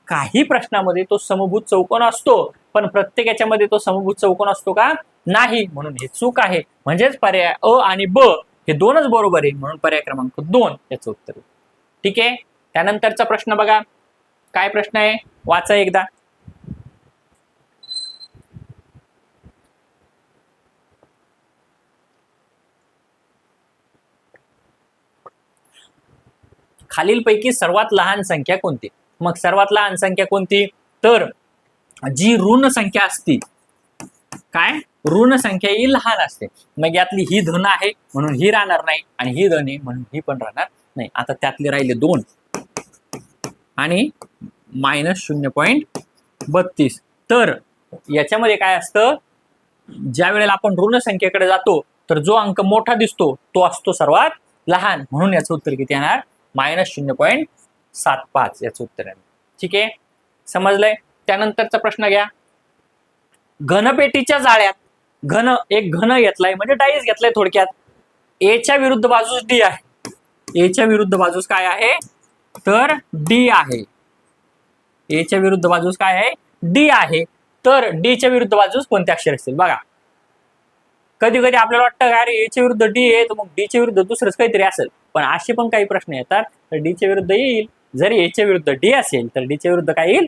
काही प्रश्नामध्ये तो समभुज चौकोन असतो, पण प्रत्येक याच्यामध्ये तो समभुज चौकोन असतो का? नाही, म्हणून हे चूक आहे. म्हणजेच पर्याय अ आणि ब हे दोनच बरोबर आहे, म्हणून पर्याय क्रमांक 2 याचं उत्तर. ठीक आहे, त्यानंतरचा प्रश्न बघा. काय प्रश्न आहे? वाचा एकदा. खालीलपैकी सर्वात लहान संख्या कोणती? मग सर्वात लहान संख्या कोणती? तर जी ऋण संख्या असती, काय ऋण संख्या ही लहान असते. मग यातली ही धन आहे म्हणून ही राहणार नाही, आणि ही धन आहे म्हणून ही पण राहणार नाही. आता त्यातले राहिले 2 आणि -0.32. तर याच्यामध्ये काय असतं? ज्या वेळेला आपण ऋण संख्येकडे जातो, तर जो अंक मोठा दिसतो तो असतो सर्वात लहान, म्हणून याचं उत्तर किती येणार? -0.75 याचं उत्तर आहे. ठीक आहे, समजलंय? त्यानंतरचा प्रश्न घ्या. घनपेटीच्या जाळ्यात एक घन घेतलाय, म्हणजे डाईस घेतलाय थोडक्यात. एच्या विरुद्ध बाजूस डी आहे. एच्या विरुद्ध बाजूस काय आहे? तर डी आहे. एच्या विरुद्ध बाजूस काय आहे? डी आहे. तर डी च्या विरुद्ध बाजूस कोणते अक्षर असतील? बघा, कधी कधी आपल्याला वाटतं का अरे एच्या विरुद्ध डी आहे, तर मग डी च्या विरुद्ध दुसरंच काहीतरी असेल. पण असे पण काही प्रश्न येतात, तर डी च्या विरुद्ध येईल. जर एच्या विरुद्ध डी असेल तर डी च्या विरुद्ध काय येईल?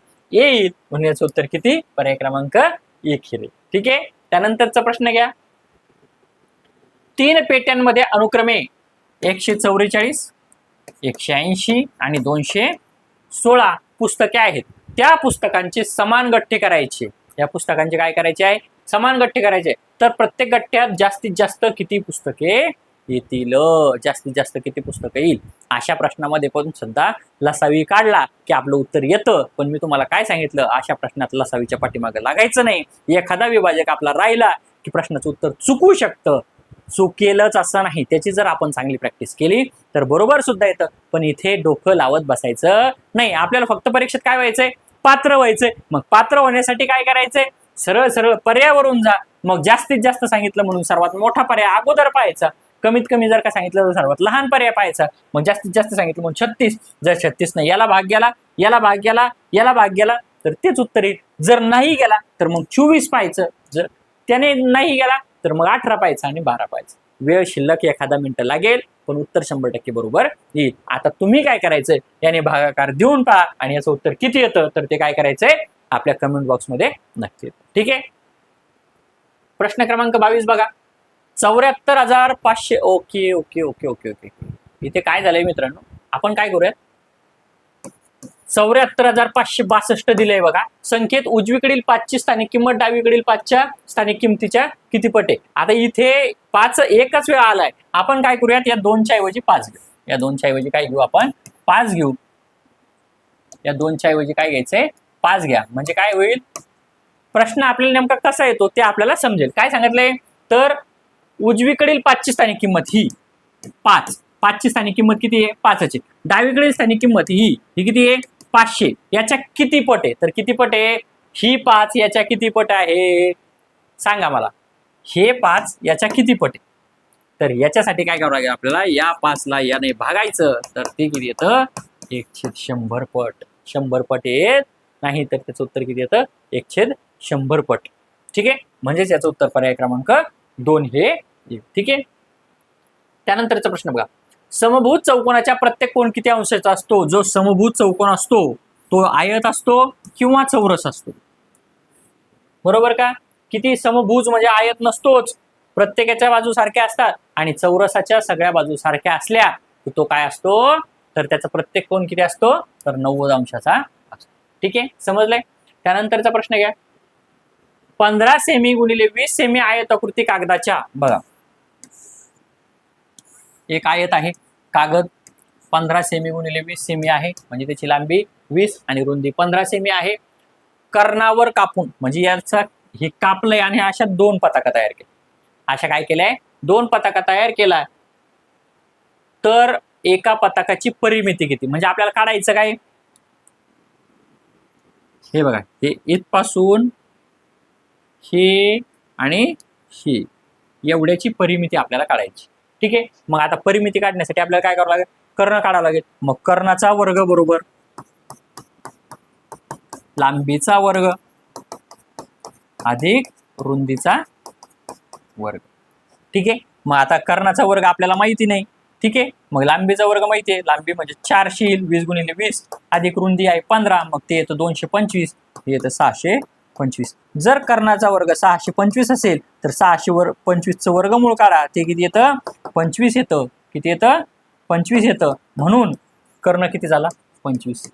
म्हणून याचं उत्तर किती? पर्याय क्रमांक 1 हे. ठीक आहे, त्यानंतरचा प्रश्न घ्या. 3 पेट्यांमध्ये अनुक्रमे 144, 180 आणि 216 पुस्तके आहेत. त्या पुस्तकांचे समान गठ्ठे करायचे. या पुस्तकांचे काय करायचे आहे? समान गठ्ठे करायचे. तर प्रत्येक गठ्ठ्यात जास्तीत जास्त किती पुस्तके येतील. जास्तीत जास्त किती पुस्तकं येईल. अशा प्रश्नामध्ये पण सुद्धा लसावी काढला की आपलं उत्तर येतं. पण मी तुम्हाला काय सांगितलं, अशा प्रश्नात लसावीच्या पाठीमागे लागायचं नाही. एखादा विभाजक आपला राहिला की प्रश्नाचं उत्तर चुकू शकतं. चुकेलच असं नाही, त्याची जर आपण चांगली प्रॅक्टिस केली तर बरोबर सुद्धा येतं. पण इथे डोकं लावत बसायचं नाही. आपल्याला फक्त परीक्षेत काय व्हायचंय, पात्र व्हायचंय. मग पात्र होण्यासाठी काय करायचंय, सरळ सरळ पर्यायावरून जा. मग जास्तीत जास्त सांगितलं म्हणून सर्वात मोठा पर्याय अगोदर पाहायचा. कमीत कमी जर का सांगितलं तर सर्वात लहान पर्याय पाहायचा. मग जास्तीत जास्त सांगितलं म्हणून 36, जर 36 नाही याला भाग गेला, याला भाग गेला, याला भाग गेला तर तेच उत्तर येईल. जर नाही गेला तर मग 24 पाहायचं. जर त्याने नाही गेला तर मग 18 पाहायचं आणि 12 पाहायचं. वेळ शिल्लक एखादा मिनिट लागेल पण उत्तर 100% बरोबर येईल. आता तुम्ही काय करायचंय, याने भागाकार देऊन पहा आणि याचं उत्तर किती येतं तर ते काय करायचंय आपल्या कमेंट बॉक्समध्ये नक्की. ठीक आहे. प्रश्न क्रमांक 22 बघा. 74,500. Okay okay okay okay okay. इथे काय झालंय मित्रांनो, आपण काय करूया, 74,562 दिलंय बघा. संख्येत उजवीकडील 5ची स्थानिक किंमत डावीकडील 5च्या स्थानिक किमतीच्या किती पट आहे. आता इथे 5 एकच वेळा आलाय. आपण काय करूयात, या 2च्या ऐवजी 5 घेऊ. या 2च्या ऐवजी काय घेऊ आपण, 5 घेऊ. या 2च्या ऐवजी काय घ्यायचंय, 5 घ्या. म्हणजे काय होईल, प्रश्न आपल्याला नेमका कसा येतो ते आपल्याला समजेल. काय सांगितलंय तर उजवीकडील 5ची स्थानिक किंमत ही 5. 5ची स्थानिक किंमत किती आहे, 5ची. डावीकडील स्थानिक किंमत ही किती आहे, 500. याच्या किती पट आहे तर किती पट आहे, ही 5 याच्या किती पट आहे सांगा मला. हे 5 याच्या किती पट आहे. तर याच्यासाठी काय करावं लागेल आपल्याला, या 5ला याने भागायचं तर ते किती येतं, 1/100 पट. 100 पट येत नाही तर त्याचं उत्तर किती येतं, 1/100 पट. ठीक आहे. म्हणजेच याचं उत्तर पर्याय क्रमांक 2 हे येईल. ठीक आहे. त्यानंतरचा प्रश्न बघा. समभुज चौकोनाच्या प्रत्येक कोण किती अंशाचा असतो. जो समभुज चौकोन असतो तो आयत असतो किंवा चौरस असतो. बरोबर का. किती समभुज म्हणजे आयत नसतोच, प्रत्येकाच्या बाजू सारख्या असतात. आणि चौरसाच्या सगळ्या बाजू सारख्या असल्या तो काय असतो तर त्याचा प्रत्येक कोण किती असतो तर 90 अंशाचा असतो. ठीक आहे, समजलंय. त्यानंतरचा प्रश्न घ्या. 15 सेमी गुणिले 20 सेमी आयताकृती कागदाच्या, बघा एक आयत आहे कागद, 15 सेमी गुणिले 20 सेमी आहे म्हणजे त्याची लांबी 20 आणि रुंदी 15 सेमी आहे. कर्णावर कापून म्हणजे याचा हे कापलंय आणि अशा 2 पताका तयार केल्या. अशा काय केलंय, 2 पताका तयार केला. तर एका पताकाची परिमिती किती, म्हणजे आपल्याला काढायचं काय, हे बघा, हे इथपासून हे आणि ही एवढ्याची परिमिती आपल्याला काढायची. ठीक आहे. मग आता परिमिती काढण्यासाठी आपल्याला काय करावं लागेल, कर्ण काढावं लागेल. मग कर्णाचा वर्ग बरोबर लांबीचा वर्ग अधिक रुंदीचा वर्ग. ठीक आहे. मग आता कर्णाचा वर्ग आपल्याला माहिती नाही. ठीक आहे. मग लांबीचा वर्ग माहिती आहे, लांबी म्हणजे 400 येईल, 20 गुणिले 20 अधिक रुंदी आहे 15, मग ते येतं 225, हे येतं 625. जर कर्णाचा वर्ग 625 असेल तर 625चं वर्गमूळ काढा, ते किती येतं 25 येतं. किती येतं 25 येतं. म्हणून कर्ण किती झाला 25.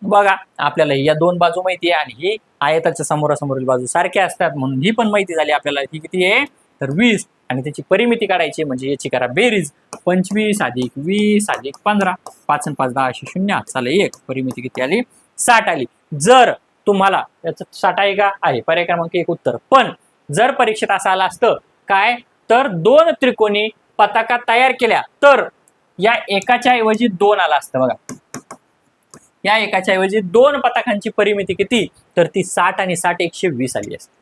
बघा आपल्याला या 2 बाजू माहिती आहे आणि ही आयताच्या समोरासमोरील बाजू सारख्या असतात म्हणून ही पण माहिती झाली आपल्याला. ही किती आहे तर 20 आणि त्याची परिमिती काढायची म्हणजे याची करा बेरीज, 25 अधिक 20 अधिक 15, 5 आणि 5 10 0 चालेल 1, परिमिती किती आली 60 आली. जर तुम्हाला याचं 60 आहे का, आहे, पर्याय क्रमांक 1 उत्तर. पण जर परीक्षेत असं आलं असतं काय तर 2 त्रिकोणी पताका तयार केल्या तर या एकाच्या ऐवजी 2 आला असतं. बघा या एकाच्या ऐवजी 2 पताकांची परिमिती किती तर ती 60 आणि 60 120 आली असती.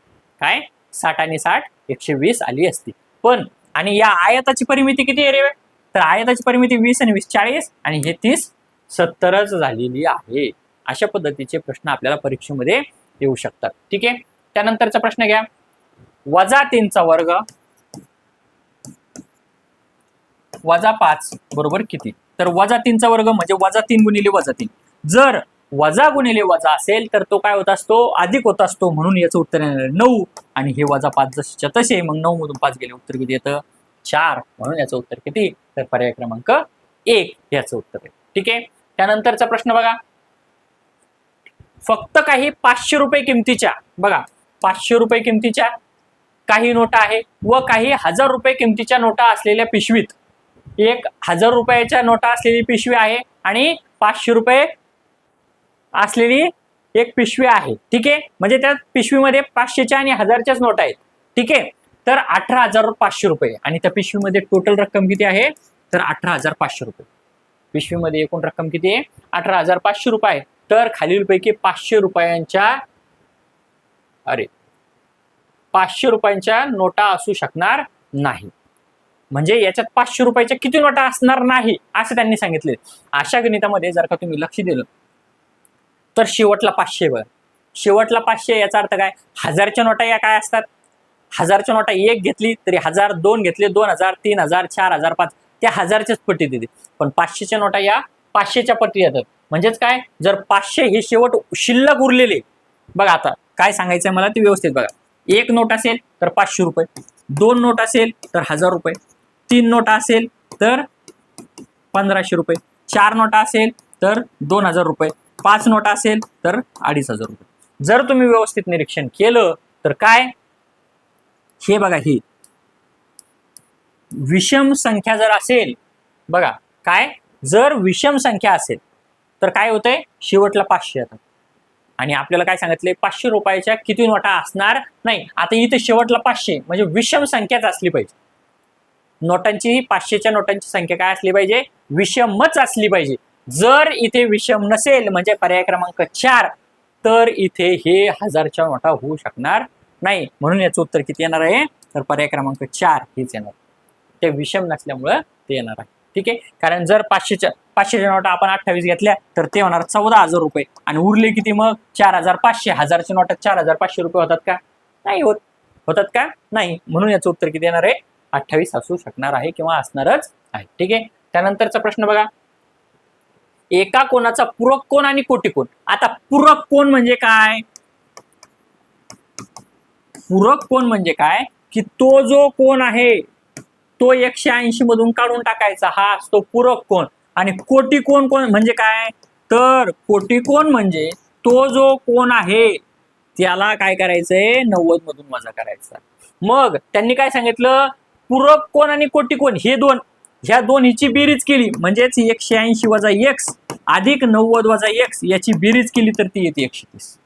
काय 60 आणि 60 120 आली असती. पण आणि या आयताची परिमिती किती आहे रे तर आयताची परिमिती 20 आणि 20 40 आणि हे 30 70च झालेली आहे. अशा पद्धतीचे प्रश्न आपल्याला परीक्षेमध्ये येऊ शकतात. ठीक आहे. त्यानंतरचा प्रश्न घ्या. -3चा वर्ग -5 बरोबर किती. तर -3चा वर्ग म्हणजे -3 गुणिले -3. जर वजा गुणिले वजा असेल तर तो काय होत असतो अधिक होत असतो, म्हणून याचं उत्तर येणार 9 आणि हे -5 जसेच्या तसे, मग 9 मधून 5 गेले उत्तर किती येतं 4, म्हणून याचं उत्तर किती तर पर्याय क्रमांक 1 याचं उत्तर आहे. ठीक आहे. त्यानंतरचा प्रश्न बघा. फक्त काही 500 रुपये किमतीच्या, बघा 500 रुपये किमतीच्या काही नोटा आहे व काही 1000 रुपये किमतीच्या नोटा असलेल्या पिशवीत 1000 रुपयाच्या नोटा असलेली पिशवी आहे आणि 500 रुपये असलेली एक पिशवी आहे. ठीक आहे, म्हणजे त्या पिशवीमध्ये 500च्या आणि 1000च्याच नोटा आहेत. ठीक आहे, तर 18,500 रुपये आणि त्या पिशवीमध्ये टोटल रक्कम किती आहे तर 18,500 रुपये. पिशवीमध्ये एकूण रक्कम किती आहे 18,500 रुपये. तर खालीलपैकी 500 रुपयांच्या नोटा असू शकणार नाही. म्हणजे याच्यात 500 रुपयाच्या किती नोटा असणार नाही असं त्यांनी सांगितले. अशा गणितामध्ये जर का तुम्ही लक्ष दिलं तर शेवटला 500 बघा, शेवटला 500 याचा अर्थ काय 1000च्या नोटा या काय असतात 1000च्या नोटा एक घेतली तरी 1000, दोन घेतले 2000, 3000, 4000, 5 त्या 1000च्याच पट्टी देते. पण 500च्या नोटा या 500च्या पट्टी येतात. म्हणजेच काय जर 500 हे शेवट शिल्लक उरलेले बघा, आता काय सांगायचंय मला ते व्यवस्थित बघा. एक नोट असेल तर 500 रुपये, 2 नोट असेल तर 1000 रुपये, 3 नोटा असेल तर 1500 रुपये, 4 नोटा असेल तर 2000 रुपये, 5 नोटा असेल तर 2500 रुपये. जर तुम्ही व्यवस्थित निरीक्षण केलं तर काय हे बघा, ही विषम संख्या जर असेल बघा, काय जर विषम संख्या असेल तर काय होतंय शेवटला 500 येतात. आणि आपल्याला काय सांगितले 500 रुपयाच्या किती नोटा असणार नाही. आता इथे शेवटला 500 म्हणजे विषम संख्याच असली पाहिजे. नोटांची 500च्या नोटांची संख्या काय असली पाहिजे विषमच असली पाहिजे. जर इथे विषम नसेल म्हणजे पर्याय क्रमांक 4 तर इथे हे 1000च्या नोटा होऊ शकणार नाही. म्हणून याचं उत्तर किती येणार आहे तर पर्याय क्रमांक 4 हेच येणार. ते विषम नसल्यामुळं ते येणार आहे. ठीक आहे, कारण जर 500च्या नोटा आपण 28 घेतल्या तर ते होणार 14,000 रुपये आणि उरले किती मग 4,500. 1000च्या नोटात 4,500 रुपये होतात का नाही होतात का नाही. म्हणून याचं उत्तर किती येणार आहे 28 असू शकणार आहे किंवा असणारच आहे. ठीक आहे, त्यानंतरचा प्रश्न बघा, एका कोणाचा पूरक कोण आणि कोटी कोण. आता पूरक कोण म्हणजे काय, पूरक कोण म्हणजे काय की तो जो कोण आहे तो 180 मधून काढून टाकायचा, हा असतो पूरक कोण. आणि कोटी कोण म्हणजे काय तर कोटी कोण म्हणजे तो जो कोण आहे त्याला काय करायचंय 90 मधून वजा करायचा. मग त्यांनी काय सांगितलं पूरक कोण आणि कोटी कोण हे दोन, ह्या दोन्हीची बेरीज केली म्हणजेच 180 वजा x अधिक 90 वजा x याची बेरीज केली तर ती येते 130.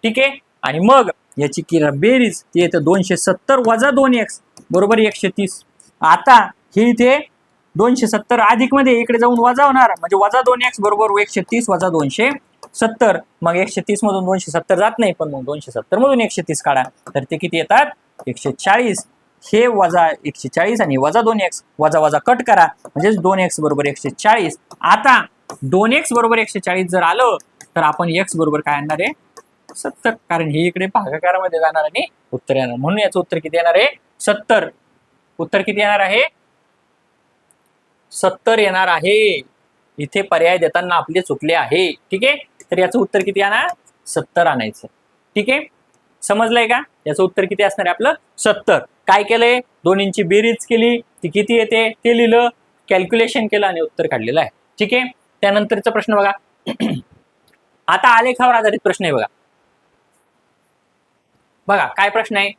ठीक आहे, आणि मग याची बेरीज ती येते 270 वजा 2x बरोबर 130. आता हे इथे 270 अधिक मध्ये इकडे जाऊन वजा होणार म्हणजे वजा 2x बरोबर 130 वजा 270. मग 130 मधून 270 जात नाही पण मग 270 मधून 130 काढा तर ते किती येतात 140. हे वजा 140 आणि वजा 2x वजा वजा कट करा म्हणजे 2x बरोबर 140. आता 2x बरोबर 140 जर आलं तर आपण x बरोबर काय आणणार आहे 70, कारण हे इकडे भागाकारामध्ये जाणार आणि उत्तर येणार. म्हणून याचं उत्तर किती येणार आहे 70. उत्तर किती येणार आहे 70 येणार आहे. इथे पर्याय देताना आपले चुकले आहे. ठीक आहे, तर याचं उत्तर किती येणार 70 आणायचं. ठीक आहे, समजलंय का, याचं उत्तर किती असणार आहे आपलं 70. काय केलंय दोन्हींची बेरीज केली ती किती येते ते लिहिलं, कॅल्क्युलेशन केलं आणि उत्तर काढलेलं आहे. ठीक आहे, त्यानंतरचा प्रश्न बघा. आता आलेखावर आधारित प्रश्न आहे बघा. बघा काय प्रश्न आहे,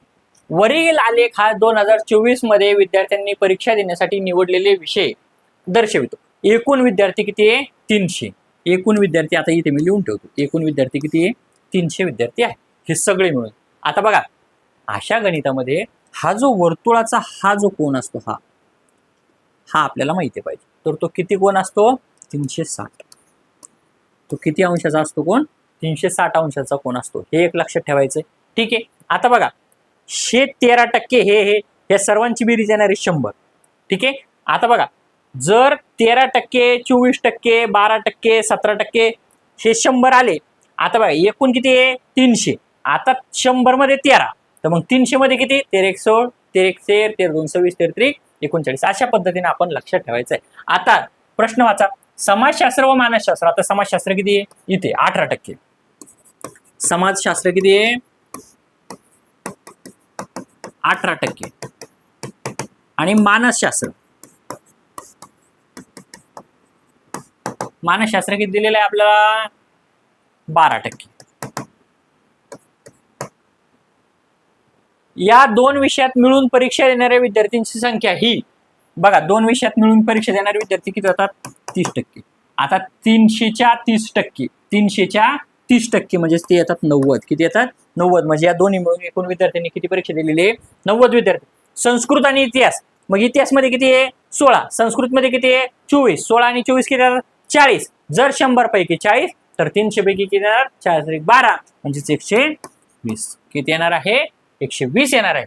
वरील आलेख हा 2024 मध्ये विद्यार्थ्यांनी परीक्षा देण्यासाठी निवडलेले विषय दर्शवितो. एकूण विद्यार्थी किती आहे 300. एकूण विद्यार्थी आता इथे मी लिहून ठेवतो, एकूण विद्यार्थी किती आहे 300 विद्यार्थी आहे हे सगळे मिळून. आता बघा अशा गणितामध्ये हा जो वर्तुळाचा हा जो कोन असतो हा आपल्याला माहिती पाहिजे. तर तो किती कोन असतो 360. तो किती अंशाचा असतो कोन 360 अंशाचा कोन असतो, हे एक लक्षात ठेवायचं. ठीक आहे, आता बघा 13% हे सर्वांची बेरीज येणार आहे 100. ठीक आहे, आता बघा जर 13%, 24%, 12%, 17% हे 100 आले. आता बघा एकूण किती आहे 300. आता 100 मध्ये 13 तर मग 300 मध्ये किती 13 1 16, 13 1 13, 13 2 26, 13 3 39. अशा पद्धतीने आपण लक्षात ठेवायचं आहे. आता प्रश्न वाचा, समाजशास्त्र व मानसशास्त्र. आता समाजशास्त्र किती आहे इथे 18%, समाजशास्त्र किती आहे 18% आणि मानसशास्त्र किती दिलेलं आहे आपल्याला 12%. या दोन विषयात मिळून परीक्षा देणाऱ्या विद्यार्थ्यांची संख्या ही बघा, दोन विषयात मिळून परीक्षा देणारे विद्यार्थी किती होतात? 30%. आता 300च्या 30%, 300च्या 30% म्हणजे ते येतात 90. किती येतात? 90. म्हणजे या दोन्ही मिळून एकूण विद्यार्थ्यांनी किती परीक्षा दिलेली आहे? 90 विद्यार्थी. संस्कृत आणि इतिहास, मग इतिहासमध्ये किती आहे? 16. संस्कृतमध्ये किती आहे? 24. 16 आणि 24 किती येतात? 40. जर 100 पैकी 40 तर 300 पैकी किती येणार? 4 12 म्हणजेच 120. किती येणार आहे? 120 येणार आहे.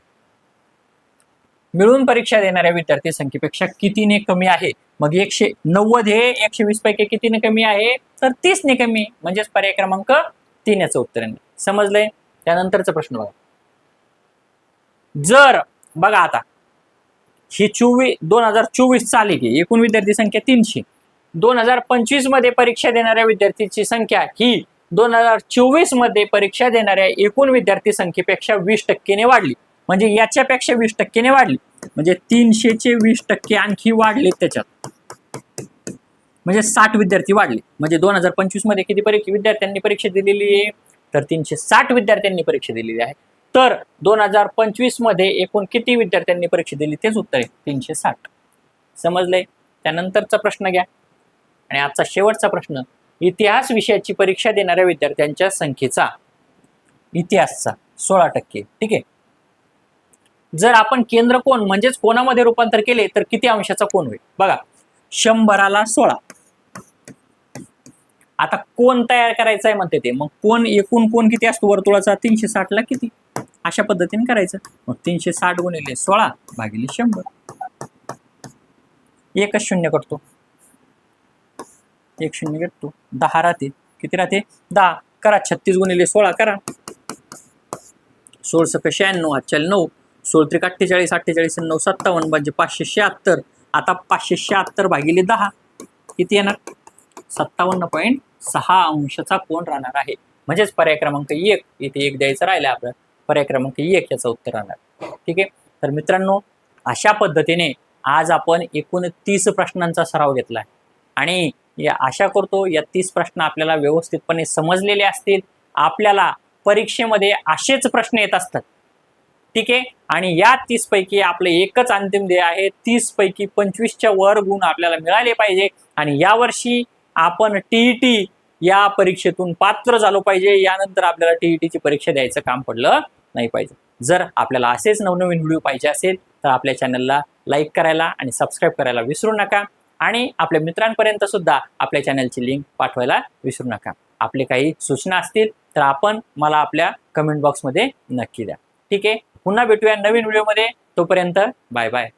मिळून परीक्षा देणाऱ्या विद्यार्थी संख्येपेक्षा कितीने कमी आहे? मग 190 हे 120 पैकी कितीने कमी आहे? तर 30 ने कमी, म्हणजेच पर्याय क्रमांक 3 याचं उत्तर आहे. समजलंय? त्यानंतरचा प्रश्न बघा. जर बघा आता ही 2024 आली की एकूण विद्यार्थी संख्या 300. 2025 मध्ये परीक्षा देणाऱ्या विद्यार्थ्यांची संख्या ही 2024 मध्ये परीक्षा देणाऱ्या एकूण विद्यार्थी संख्येपेक्षा 20% ने वाढली. म्हणजे याच्यापेक्षा 20% वाढली, म्हणजे 300चे 20% आणखी वाढले त्याच्यात, म्हणजे 60 विद्यार्थी वाढले. म्हणजे 2025 मध्ये किती विद्यार्थ्यांनी परीक्षा दिलेली आहे? तर 360 विद्यार्थ्यांनी परीक्षा दिलेली आहे. तर 2025 मध्ये एकूण किती विद्यार्थ्यांनी परीक्षा दिली? तेच उत्तर आहे 360. समजलंय? त्यानंतरचा प्रश्न घ्या. आणि आजचा शेवटचा प्रश्न, इतिहास विषयाची परीक्षा देणाऱ्या विद्यार्थ्यांच्या संख्येचा इतिहासचा 16%. ठीक आहे. जर आपण केंद्र कोन म्हणजेच कोणामध्ये रूपांतर केले तर किती अंशाचा कोन होईल? बघा, 100ला 16. आता कोन तयार करायचा आहे म्हणते ते, मग कोन एकूण कोन किती असतो वर्तुळाचा? 360ला किती? अशा पद्धतीने करायचं. मग 360 गुणिले 16 भागिले 100. एकच शून्य करतो, एक शून्य घेतो, 10 राहते. किती राहते? 10. करा 36 गुणिले 16 करा. 16 × 96 8 9. 16 × 48 48 9 57 म्हणजे 576. आता 576 भागिले 10 किती येणार? 57.6 अंशाचा कोन राहणार आहे. म्हणजेच पर्याय क्रमांक 1 इथे 1 द्यायचं राहिलं आपलं. पर्याय क्रमांक 1 याचं उत्तर राहणार. ठीक आहे. तर मित्रांनो, अशा पद्धतीने आज आपण एकूण 30 प्रश्नांचा सराव घेतला आहे आणि आशा करतो या 30 प्रश्न आपल्याला व्यवस्थितपणे समजलेले असतील. आपल्याला परीक्षेमध्ये असेच प्रश्न येत असतात. ठीक आहे. आणि या 30 पैकी आपले एकच अंतिम ध्येय आहे, 30 पैकी 25च्या वर गुण आपल्याला मिळाले पाहिजे आणि यावर्षी आपण टीईटी या परीक्षेतून पात्र झालो पाहिजे. यानंतर आपल्याला टीईटीची परीक्षा द्यायचं काम पडलं नाही पाहिजे. जर आपल्याला असेच नवनवीन व्हिडिओ पाहिजे असेल तर आपल्या चॅनलला लाईक करायला आणि सबस्क्राईब करायला विसरू नका आणि आपल्या मित्रांपर्यंत सुद्धा आपल्या चॅनलची लिंक पाठवायला विसरू नका. आपले काही सूचना असतील तर आपण मला आपल्या कमेंट बॉक्समध्ये नक्की द्या. ठीक आहे. पुन्हा भेटूया नवीन व्हिडिओमध्ये. तोपर्यंत बाय बाय.